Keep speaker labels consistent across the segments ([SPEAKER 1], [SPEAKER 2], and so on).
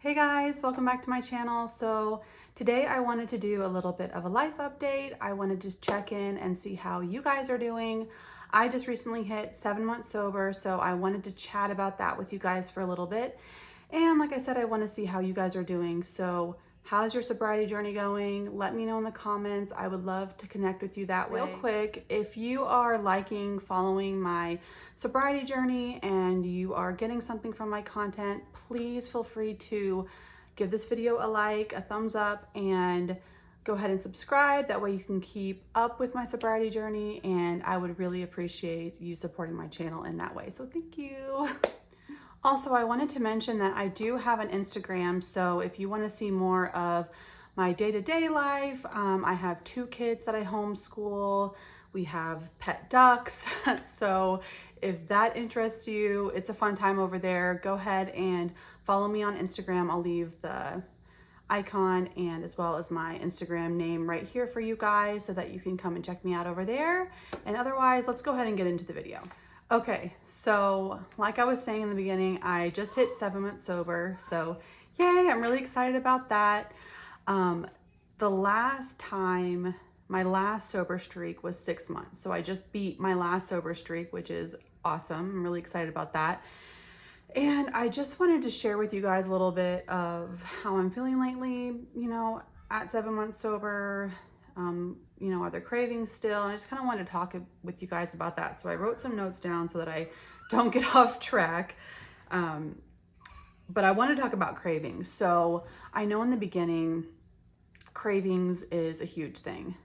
[SPEAKER 1] Hey guys, welcome back to my channel. So today I wanted to do a little bit of a life update. I wanted to just check in and see how you guys are doing. I just recently hit 7 months sober, so I wanted to chat about that with you guys for a little bit. And like I said, I want to see how you guys are doing. So how's your sobriety journey going? Let me know in the comments. I would love to connect with you that way. Real quick, if you are liking following my sobriety journey and you are getting something from my content, please feel free to give this video a like, a thumbs up, and go ahead and subscribe. That way you can keep up with my sobriety journey, and I would really appreciate you supporting my channel in that way. So thank you. Also, I wanted to mention that I do have an Instagram, so if you want to see more of my day-to-day life, I have 2 kids that I homeschool. We have pet ducks, so if that interests you, it's a fun time over there. Go ahead and follow me on Instagram. I'll leave the icon and as well as my Instagram name right here for you guys so that you can come and check me out over there. And otherwise, let's go ahead and get into the video. Okay, so like I was saying in the beginning, I just hit 7 months sober, so yay, I'm really excited about that. The last time, my last sober streak was 6 months, so I just beat my last sober streak, which is awesome. I'm really excited about that. And I just wanted to share with you guys a little bit of how I'm feeling lately, at 7 months sober. Are there cravings still? And I just kind of wanted to talk with you guys about that. So I wrote some notes down so that I don't get off track. But I want to talk about cravings. So I know in the beginning, cravings is a huge thing.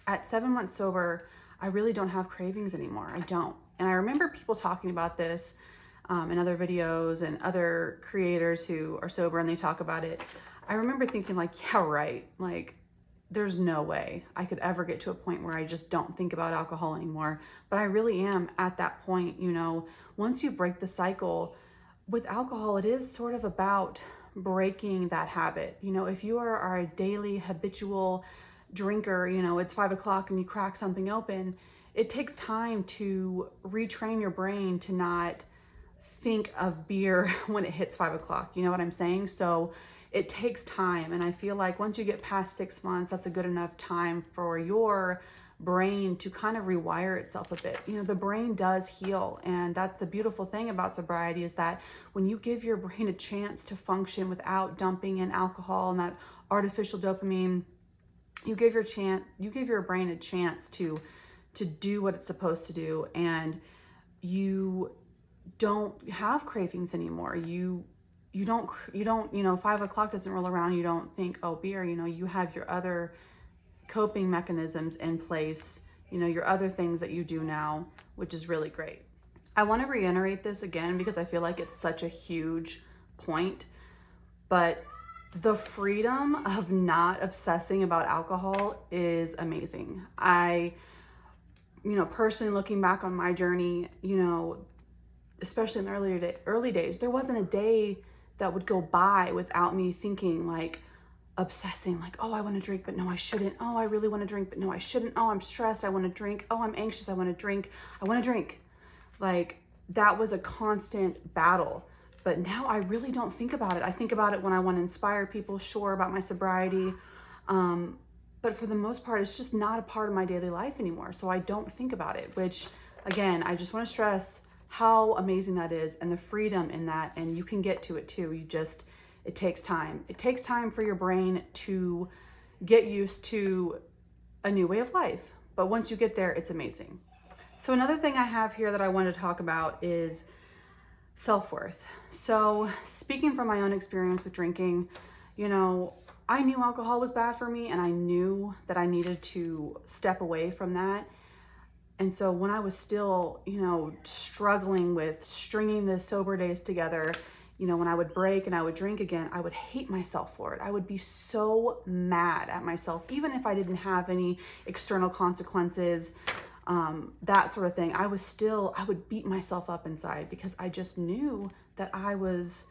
[SPEAKER 1] At 7 months sober, I really don't have cravings anymore. I don't. And I remember people talking about this in other videos and other creators who are sober and they talk about it. I remember thinking like, yeah, right. Like, there's no way I could ever get to a point where I just don't think about alcohol anymore. But I really am at that point, once you break the cycle with alcohol, it is sort of about breaking that habit. If you are a daily habitual drinker, it's 5 o'clock and you crack something open, it takes time to retrain your brain to not think of beer when it hits 5 o'clock. You know what I'm saying? So it takes time. And I feel like once you get past 6 months, that's a good enough time for your brain to kind of rewire itself a bit. The brain does heal. And that's the beautiful thing about sobriety, is that when you give your brain a chance to function without dumping in alcohol and that artificial dopamine, you give your brain a chance to do what it's supposed to do. And you don't have cravings anymore. You don't, 5 o'clock doesn't roll around. You don't think, oh, beer, you have your other coping mechanisms in place, your other things that you do now, which is really great. I want to reiterate this again because I feel like it's such a huge point, but the freedom of not obsessing about alcohol is amazing. I, personally looking back on my journey, especially in the early days, there wasn't a day that would go by without me thinking, like, obsessing, like, oh, I want to drink, but no, I shouldn't. Oh, I really want to drink, but no, I shouldn't. Oh, I'm stressed, I want to drink. Oh, I'm anxious, I want to drink. I want to drink. Like, that was a constant battle. But now I really don't think about it. I think about it when I want to inspire people, sure, about my sobriety. But for the most part, it's just not a part of my daily life anymore. So I don't think about it, which, again, I just want to stress how amazing that is and the freedom in that. And you can get to it too. It takes time. It takes time for your brain to get used to a new way of life. But once you get there, it's amazing. So another thing I have here that I want to talk about is self-worth. So speaking from my own experience with drinking, I knew alcohol was bad for me and I knew that I needed to step away from that. And so when I was still, struggling with stringing the sober days together, when I would break and I would drink again, I would hate myself for it. I would be so mad at myself, even if I didn't have any external consequences, that sort of thing. I would beat myself up inside because I just knew that I was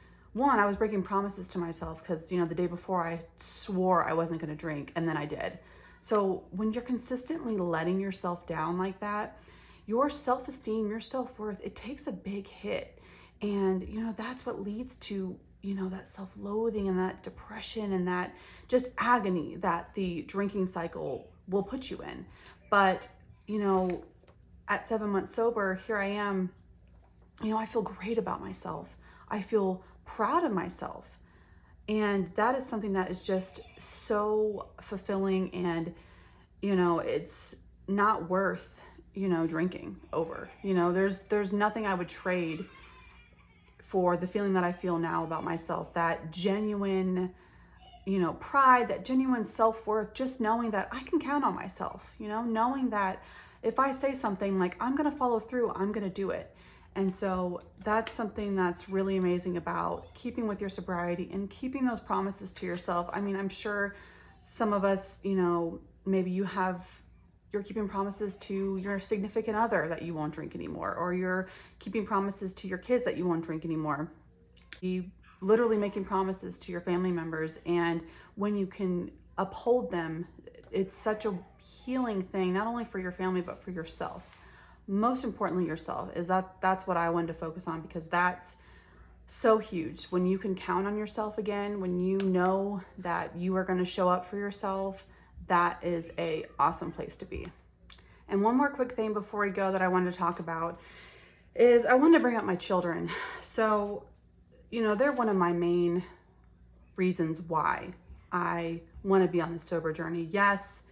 [SPEAKER 1] breaking promises to myself because, the day before I swore I wasn't going to drink and then I did. So when you're consistently letting yourself down like that, your self-esteem, your self-worth, it takes a big hit. And, that's what leads to that self-loathing and that depression and that just agony that the drinking cycle will put you in. But, at 7 months sober, here I am, I feel great about myself. I feel proud of myself. And that is something that is just so fulfilling, and, it's not worth, drinking over. There's nothing I would trade for the feeling that I feel now about myself, that genuine, pride, that genuine self-worth, just knowing that I can count on myself, knowing that if I say something, like, I'm going to follow through, I'm going to do it. And so that's something that's really amazing about keeping with your sobriety and keeping those promises to yourself. I mean, I'm sure some of us, maybe you're keeping promises to your significant other that you won't drink anymore, or you're keeping promises to your kids that you won't drink anymore. You literally making promises to your family members, and when you can uphold them, it's such a healing thing, not only for your family, but for yourself. Most importantly, yourself. That's what I wanted to focus on, because that's so huge. When you can count on yourself again, when you know that you are going to show up for yourself, that is a awesome place to be. And one more quick thing before we go that I wanted to talk about is I wanted to bring up my children. So, they're one of my main reasons why I want to be on this sober journey. Yes,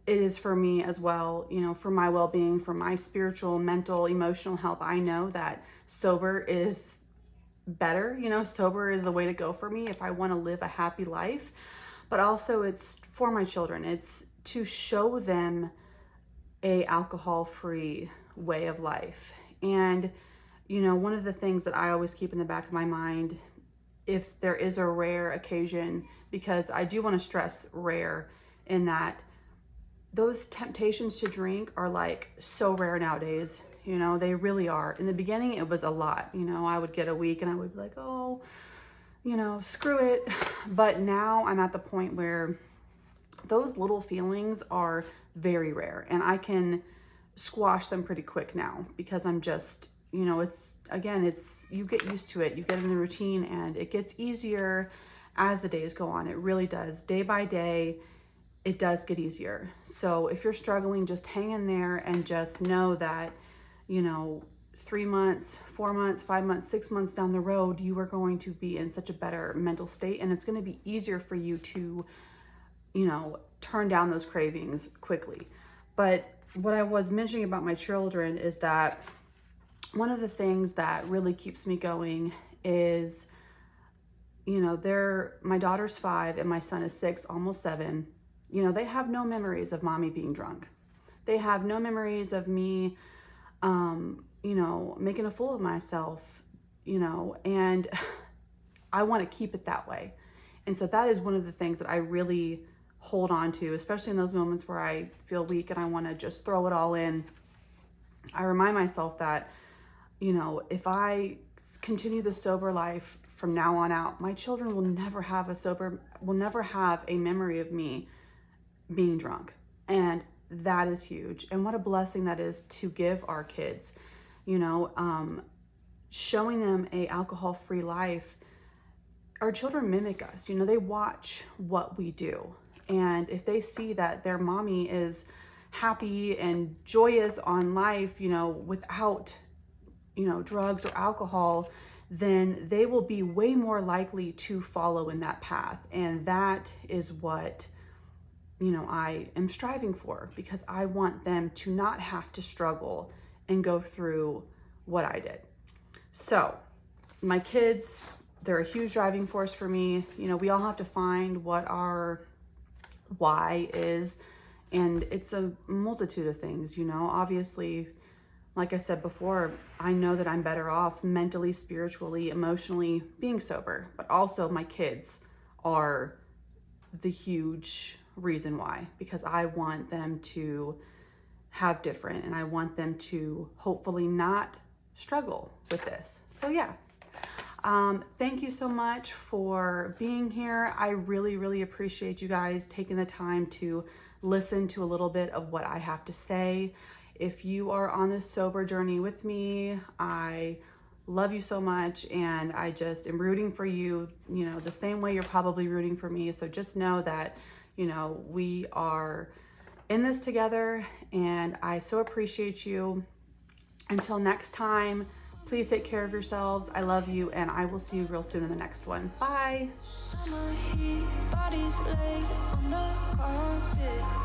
[SPEAKER 1] it is for me as well, for my well-being, for my spiritual, mental, emotional health. I know that sober is better, sober is the way to go for me if I want to live a happy life. But also it's for my children. It's to show them a alcohol-free way of life. And, one of the things that I always keep in the back of my mind, if there is a rare occasion, because I do want to stress rare, in that those temptations to drink are like so rare nowadays. They really are. In the beginning, it was a lot. I would get a week and I would be like, oh, screw it. But now I'm at the point where those little feelings are very rare, and I can squash them pretty quick now, because I'm just, you get used to it, you get in the routine, and it gets easier as the days go on. It really does. Day by day, it does get easier. So if you're struggling, just hang in there and just know that, 3 months, 4 months, 5 months, 6 months down the road, you are going to be in such a better mental state, and it's going to be easier for you to, turn down those cravings quickly. But what I was mentioning about my children is that one of the things that really keeps me going is, my daughter's 5 and my son is 6, almost 7. They have no memories of mommy being drunk. They have no memories of me, making a fool of myself, and I want to keep it that way. And so that is one of the things that I really hold on to, especially in those moments where I feel weak and I want to just throw it all in. I remind myself that, if I continue the sober life from now on out, my children will never have a memory of me being drunk. And that is huge. And what a blessing that is to give our kids, showing them a alcohol-free life. Our children mimic us, they watch what we do. And if they see that their mommy is happy and joyous on life, without, drugs or alcohol, then they will be way more likely to follow in that path. And that is what, I am striving for, because I want them to not have to struggle and go through what I did. So my kids, they're a huge driving force for me. We all have to find what our why is, and it's a multitude of things. Obviously, like I said before, I know that I'm better off mentally, spiritually, emotionally being sober, but also my kids are the huge reason why, because I want them to have different, and I want them to hopefully not struggle with this. So yeah. Thank you so much for being here. I really, really appreciate you guys taking the time to listen to a little bit of what I have to say. If you are on this sober journey with me, I love you so much, and I just am rooting for you, you know, the same way you're probably rooting for me. So just know that, you know, we are in this together, and I so appreciate you. Until next time, please take care of yourselves. I love you, and I will see you real soon in the next one. Bye.
[SPEAKER 2] Summer heat, bodies laid on the carpet.